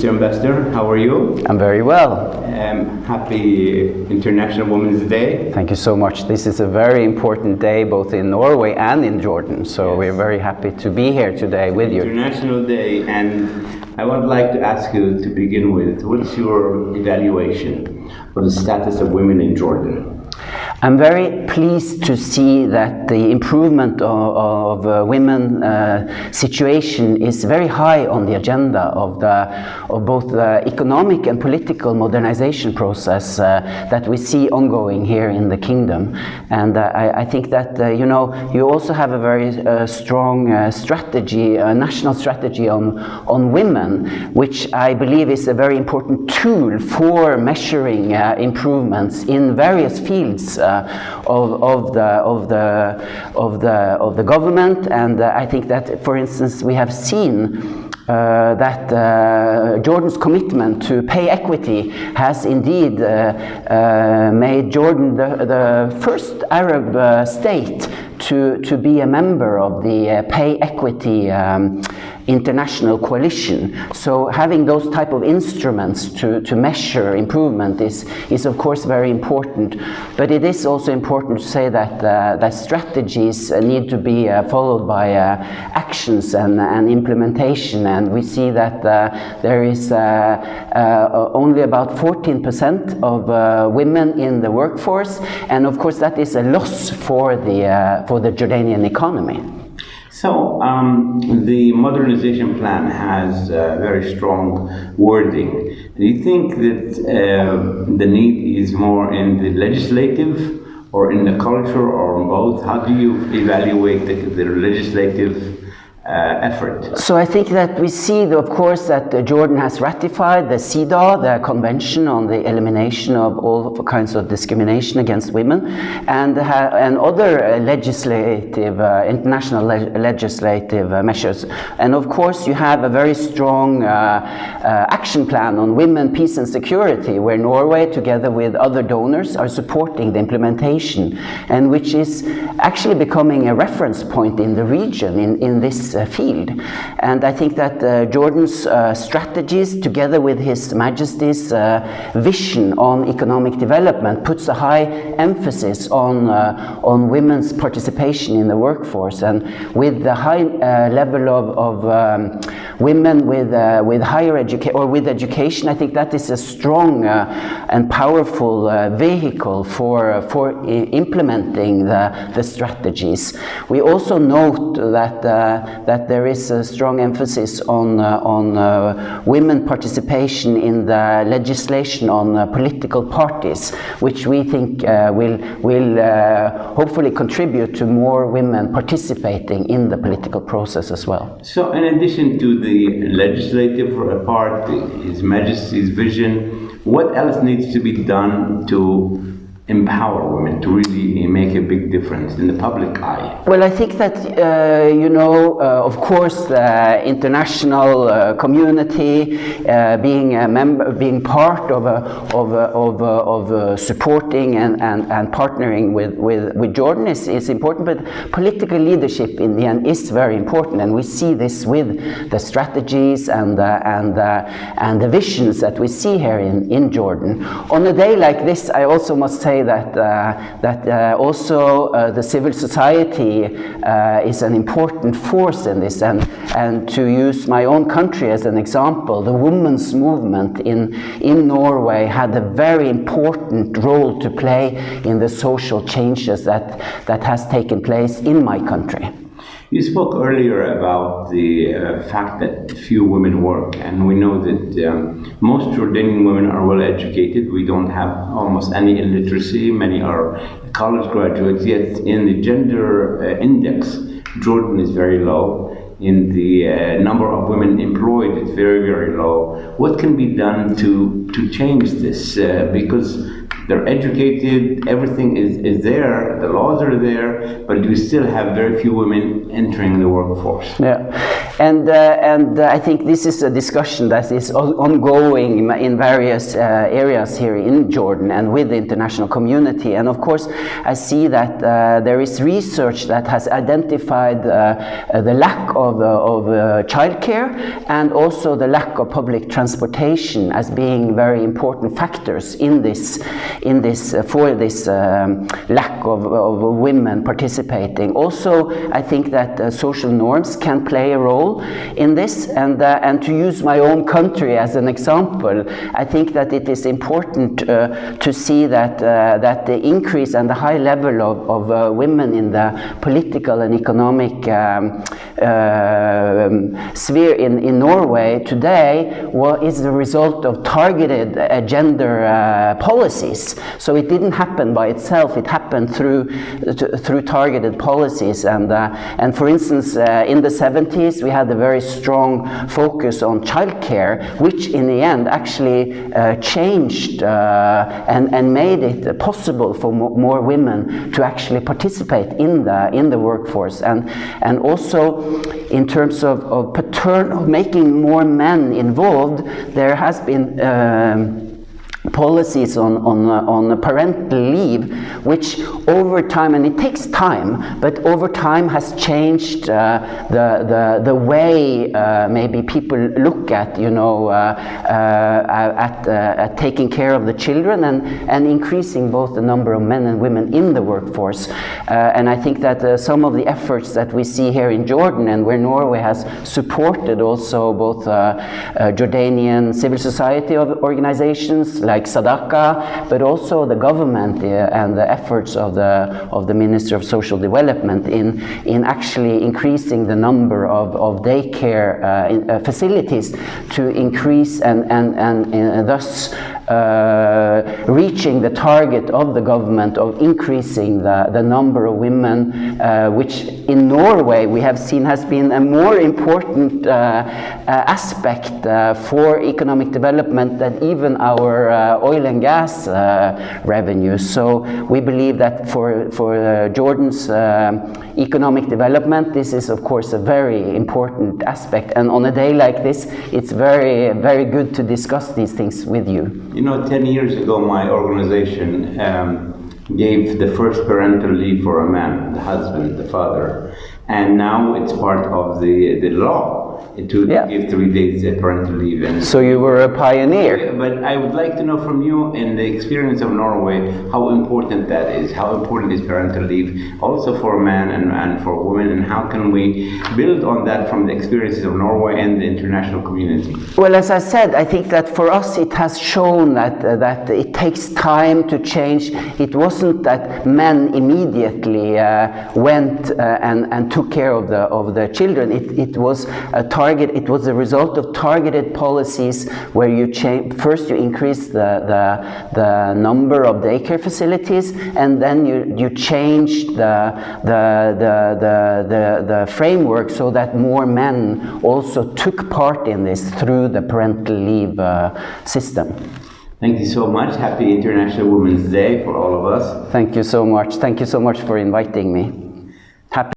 Mr. Ambassador. How are you? I'm very well. Happy International Women's Day. Thank you so much. This is a very important day both in Norway and in Jordan, so yes. We're very happy to be here today with you. International Day, and I would like to ask you to begin with, what's your evaluation of the status of women in Jordan? I'm very pleased to see that the improvement of women's situation is very high on the agenda of both the economic and political modernization process that we see ongoing here in the kingdom. And I think that you also have a very strong strategy, a national strategy on women, which I believe is a very important tool for measuring improvements in various fields of the government. And I think that, for instance, we have seen that Jordan's commitment to pay equity has indeed made Jordan the first Arab state to be a member of the pay equity international coalition. So having those type of instruments to measure improvement is of course very important, but it is also important to say that strategies need to be followed by actions and implementation, and we see that there is only about 14% of women in the workforce, and of course that is a loss for the Jordanian economy. So the modernization plan has very strong wording. Do you think that the need is more in the legislative or in the culture or in both? How do you evaluate the legislative effort? So I think that we see, of course, that Jordan has ratified the CEDAW, the Convention on the Elimination of all kinds of discrimination against women, and other legislative, international legislative measures. And of course, you have a very strong action plan on women, peace and security, where Norway, together with other donors, are supporting the implementation, and which is actually becoming a reference point in the region in this field. And I think that Jordan's strategies, together with His Majesty's vision on economic development, puts a high emphasis on women's participation in the workforce. And with the high level of women with higher education or with education, I think that is a strong and powerful vehicle for implementing the strategies. We also note that there is a strong emphasis on women participation in the legislation on political parties, which we think will hopefully contribute to more women participating in the political process as well. So in addition to the legislative part, His Majesty's vision, what else needs to be done to empower women to really make a big difference in the public eye? Well, I think that of course, the international community being a member, being part of supporting and partnering with Jordan is important. But political leadership in the end is very important, and we see this with the strategies and the visions that we see here in Jordan. On a day like this, I also must say that also the civil society is an important force in this, and to use my own country as an example, the women's movement in Norway had a very important role to play in the social changes that has taken place in my country. You spoke earlier about the fact that few women work, and we know that most Jordanian women are well educated. We don't have almost any illiteracy. Many are college graduates, yet in the gender index, Jordan is very low. In the number of women employed, it's very, very low. What can be done to change this? Because they're educated, everything is there, the laws are there, but you still have very few women entering the workforce. Yeah, And I think this is a discussion that is ongoing in various areas here in Jordan and with the international community. And of course, I see that there is research that has identified the lack of childcare and also the lack of public transportation as being very important factors in this lack of women participating. Also, I think that social norms can play a role in this, and to use my own country as an example, I think that it is important to see that the increase and the high level of women in the political and economic sphere in Norway today is the result of targeted gender policies. So it didn't happen by itself, it happened through targeted policies. And for instance, in the 70s we had a very strong focus on childcare, which in the end actually changed and made it possible for more women to actually participate in the workforce. And also in terms of making more men involved, there has been policies on parental leave, which over time, and it takes time, but over time has changed the way maybe people look at, at taking care of the children and increasing both the number of men and women in the workforce. And I think that some of the efforts that we see here in Jordan, and where Norway has supported also both Jordanian civil society organizations like Sadaka, but also the government and the efforts of the Minister of Social Development in actually increasing the number of daycare facilities to increase and thus reaching the target of the government of increasing the number of women, which in Norway we have seen has been a more important aspect for economic development than even our oil and gas revenues. So we believe that for Jordan's economic development, this is of course a very important aspect, and on a day like this it's very, very good to discuss these things with you. 10 years ago my organization gave the first parental leave for a man, the husband, the father, and now it's part of the law to give 3 days parental leave. And so you were a pioneer. But I would like to know from you, in the experience of Norway, how important that is. How important is parental leave also for men and for women, and how can we build on that from the experiences of Norway and the international community? Well, as I said, I think that for us it has shown that it takes time to change. It wasn't that men immediately went and took care of the children. It was a target. It was a result of targeted policies where you first you increase the number of daycare facilities, and then you changed the framework so that more men also took part in this through the parental leave system. Thank you so much. Happy International Women's Day for all of us. Thank you so much. Thank you so much for inviting me.